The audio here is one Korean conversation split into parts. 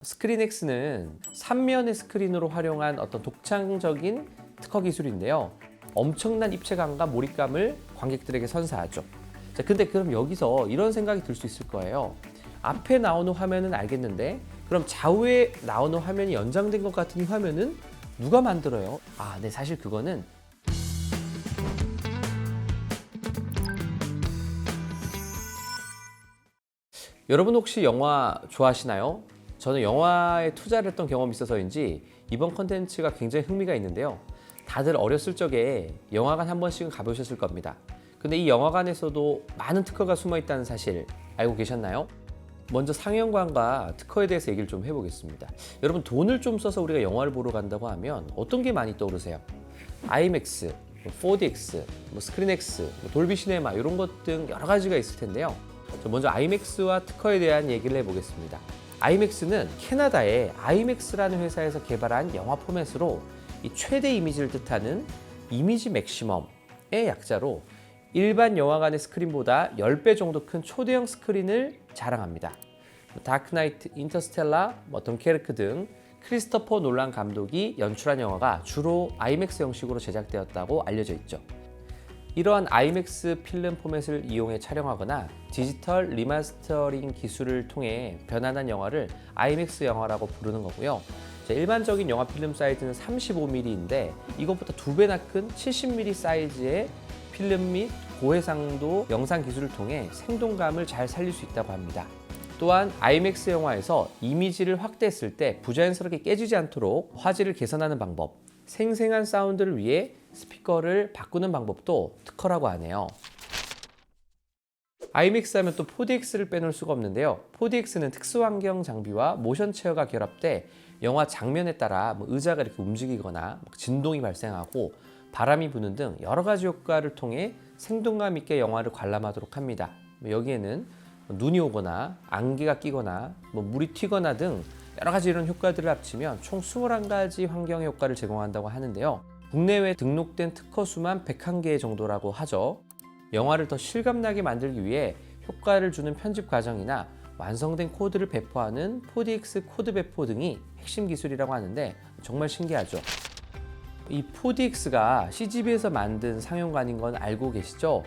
스크린X는 3면의 스크린으로 활용한 어떤 독창적인 특허 기술인데요. 엄청난 입체감과 몰입감을 관객들에게 선사하죠. 자, 근데 그럼 여기서 이런 생각이 들 수 있을 거예요. 앞에 나오는 화면은 알겠는데 그럼 좌우에 나오는 화면이 연장된 것 같은 이 화면은 누가 만들어요? 네, 사실 그거는 여러분 혹시 영화 좋아하시나요? 저는 영화에 투자를 했던 경험이 있어서인지 이번 컨텐츠가 굉장히 흥미가 있는데요. 다들 어렸을 적에 영화관 한 번씩은 가보셨을 겁니다. 근데 이 영화관에서도 많은 특허가 숨어 있다는 사실 알고 계셨나요? 먼저 상영관과 특허에 대해서 얘기를 좀 해보겠습니다. 여러분 돈을 좀 써서 우리가 영화를 보러 간다고 하면 어떤 게 많이 떠오르세요? IMAX, 4DX, 스크린X, 돌비 시네마 이런 것 등 여러 가지가 있을 텐데요. 먼저 IMAX와 특허에 대한 얘기를 해보겠습니다. IMAX는 캐나다의 IMAX라는 회사에서 개발한 영화 포맷으로 이 최대 이미지를 뜻하는 이미지 맥시멈의 약자로 일반 영화관의 스크린보다 10배 정도 큰 초대형 스크린을 자랑합니다. 다크 나이트, 인터스텔라, 덩케르크 등 크리스토퍼 놀란 감독이 연출한 영화가 주로 IMAX 형식으로 제작되었다고 알려져 있죠. 이러한 IMAX 필름 포맷을 이용해 촬영하거나 디지털 리마스터링 기술을 통해 변환한 영화를 IMAX 영화라고 부르는 거고요. 일반적인 영화 필름 사이즈는 35mm인데 이것보다 2배나 큰 70mm 사이즈의 필름 및 고해상도 영상 기술을 통해 생동감을 잘 살릴 수 있다고 합니다. 또한 IMAX 영화에서 이미지를 확대했을 때 부자연스럽게 깨지지 않도록 화질을 개선하는 방법, 생생한 사운드를 위해 스피커를 바꾸는 방법도 특허라고 하네요. IMAX 하면 또 4DX를 빼놓을 수가 없는데요. 4DX는 특수환경 장비와 모션 체어가 결합돼 영화 장면에 따라 의자가 이렇게 움직이거나 진동이 발생하고 바람이 부는 등 여러 가지 효과를 통해 생동감 있게 영화를 관람하도록 합니다. 여기에는 눈이 오거나 안개가 끼거나 물이 튀거나 등 여러 가지 이런 효과들을 합치면 총 21가지 환경 효과를 제공한다고 하는데요. 국내외 등록된 특허 수만 101개 정도라고 하죠. 영화를 더 실감나게 만들기 위해 효과를 주는 편집 과정이나 완성된 코드를 배포하는 4DX 코드 배포 등이 핵심 기술이라고 하는데 정말 신기하죠. 이 4DX가 CGV에서 만든 상영관인 건 알고 계시죠?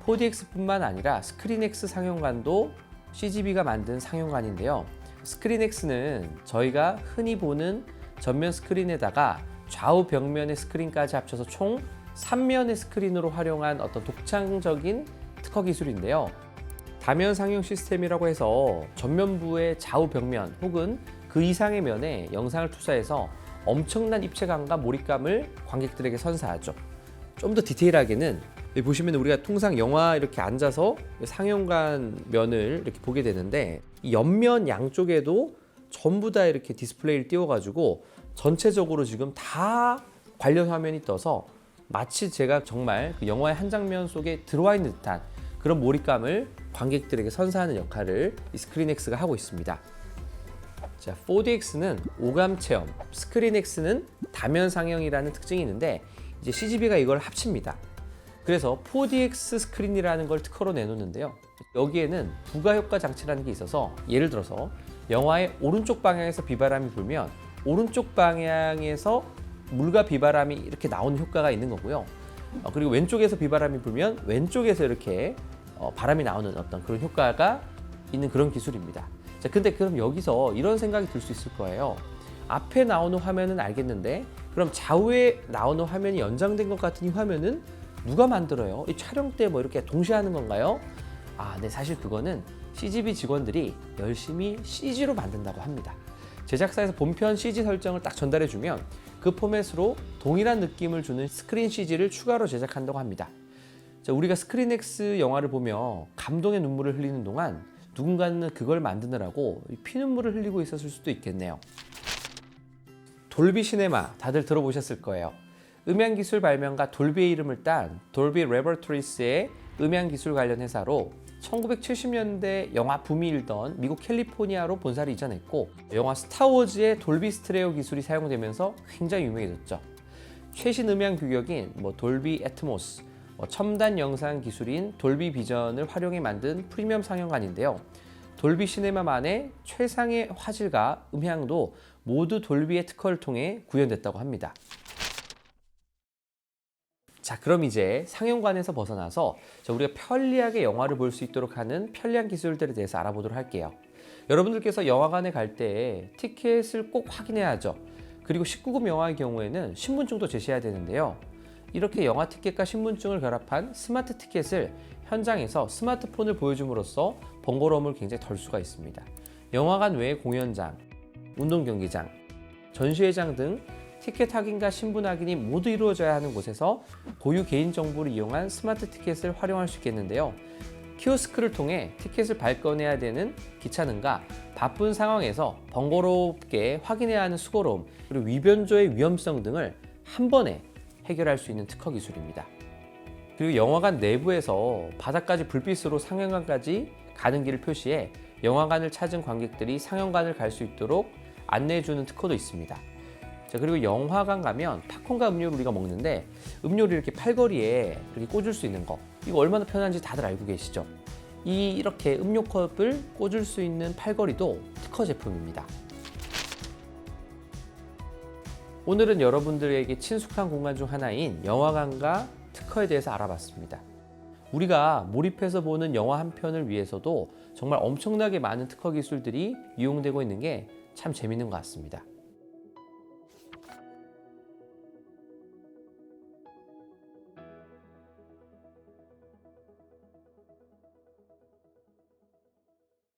4DX뿐만 아니라 스크린X 상영관도 CGV가 만든 상영관인데요. 스크린X는 저희가 흔히 보는 전면 스크린에다가 좌우 벽면의 스크린까지 합쳐서 총 3면의 스크린으로 활용한 어떤 독창적인 특허 기술인데요. 다면 상영 시스템이라고 해서 전면부의 좌우 벽면 혹은 그 이상의 면에 영상을 투사해서 엄청난 입체감과 몰입감을 관객들에게 선사하죠. 좀 더 디테일하게는 여기 보시면 우리가 통상 영화 이렇게 앉아서 상영관 면을 이렇게 보게 되는데 이 옆면 양쪽에도 전부 다 이렇게 디스플레이를 띄워가지고 전체적으로 지금 다 관련 화면이 떠서 마치 제가 정말 그 영화의 한 장면 속에 들어와 있는 듯한 그런 몰입감을 관객들에게 선사하는 역할을 이 스크린X가 하고 있습니다. 자, 4DX는 오감 체험, 스크린X는 다면 상영이라는 특징이 있는데 이제 CGV가 이걸 합칩니다. 그래서 4DX 스크린이라는 걸 특허로 내놓는데요. 여기에는 부가효과 장치라는 게 있어서 예를 들어서 영화의 오른쪽 방향에서 비바람이 불면 오른쪽 방향에서 물과 비바람이 이렇게 나오는 효과가 있는 거고요. 그리고 왼쪽에서 비바람이 불면 왼쪽에서 이렇게 바람이 나오는 어떤 그런 효과가 있는 그런 기술입니다. 자, 근데 그럼 여기서 이런 생각이 들 수 있을 거예요. 앞에 나오는 화면은 알겠는데 그럼 좌우에 나오는 화면이 연장된 것 같은 이 화면은 누가 만들어요? 이 촬영 때 이렇게 동시에 하는 건가요? 네, 사실 그거는 CGV 직원들이 열심히 CG로 만든다고 합니다. 제작사에서 본편 CG 설정을 딱 전달해주면 그 포맷으로 동일한 느낌을 주는 스크린 CG를 추가로 제작한다고 합니다. 자, 우리가 스크린X 영화를 보며 감동의 눈물을 흘리는 동안 누군가는 그걸 만드느라고 피눈물을 흘리고 있었을 수도 있겠네요. 돌비 시네마 다들 들어보셨을 거예요. 음향기술 발명가 돌비의 이름을 딴 돌비 레버토리스의 음향기술 관련 회사로 1970년대 영화 붐이 일던 미국 캘리포니아로 본사를 이전했고 영화 스타워즈의 돌비 스테레오 기술이 사용되면서 굉장히 유명해졌죠. 최신 음향 규격인 돌비 애트모스, 첨단 영상 기술인 돌비 비전을 활용해 만든 프리미엄 상영관인데요. 돌비 시네마만의 최상의 화질과 음향도 모두 돌비의 특허를 통해 구현됐다고 합니다. 자, 그럼 이제 상영관에서 벗어나서 우리가 편리하게 영화를 볼 수 있도록 하는 편리한 기술들에 대해서 알아보도록 할게요. 여러분들께서 영화관에 갈 때 티켓을 꼭 확인해야 하죠. 그리고 19금 영화의 경우에는 신분증도 제시해야 되는데요. 이렇게 영화 티켓과 신분증을 결합한 스마트 티켓을 현장에서 스마트폰을 보여줌으로써 번거로움을 굉장히 덜 수가 있습니다. 영화관 외의 공연장, 운동경기장, 전시회장 등 티켓 확인과 신분 확인이 모두 이루어져야 하는 곳에서 고유 개인정보를 이용한 스마트 티켓을 활용할 수 있겠는데요. 키오스크를 통해 티켓을 발권해야 되는 귀찮음과 바쁜 상황에서 번거롭게 확인해야 하는 수고로움, 그리고 위변조의 위험성 등을 한 번에 해결할 수 있는 특허 기술입니다. 그리고 영화관 내부에서 바닥까지 불빛으로 상영관까지 가는 길을 표시해 영화관을 찾은 관객들이 상영관을 갈 수 있도록 안내해주는 특허도 있습니다. 자, 그리고 영화관 가면 팝콘과 음료를 우리가 먹는데 음료를 이렇게 팔걸이에 이렇게 꽂을 수 있는 거, 이거 얼마나 편한지 다들 알고 계시죠? 이렇게 음료컵을 꽂을 수 있는 팔걸이도 특허 제품입니다. 오늘은 여러분들에게 친숙한 공간 중 하나인 영화관과 특허에 대해서 알아봤습니다. 우리가 몰입해서 보는 영화 한 편을 위해서도 정말 엄청나게 많은 특허 기술들이 이용되고 있는 게 참 재밌는 것 같습니다.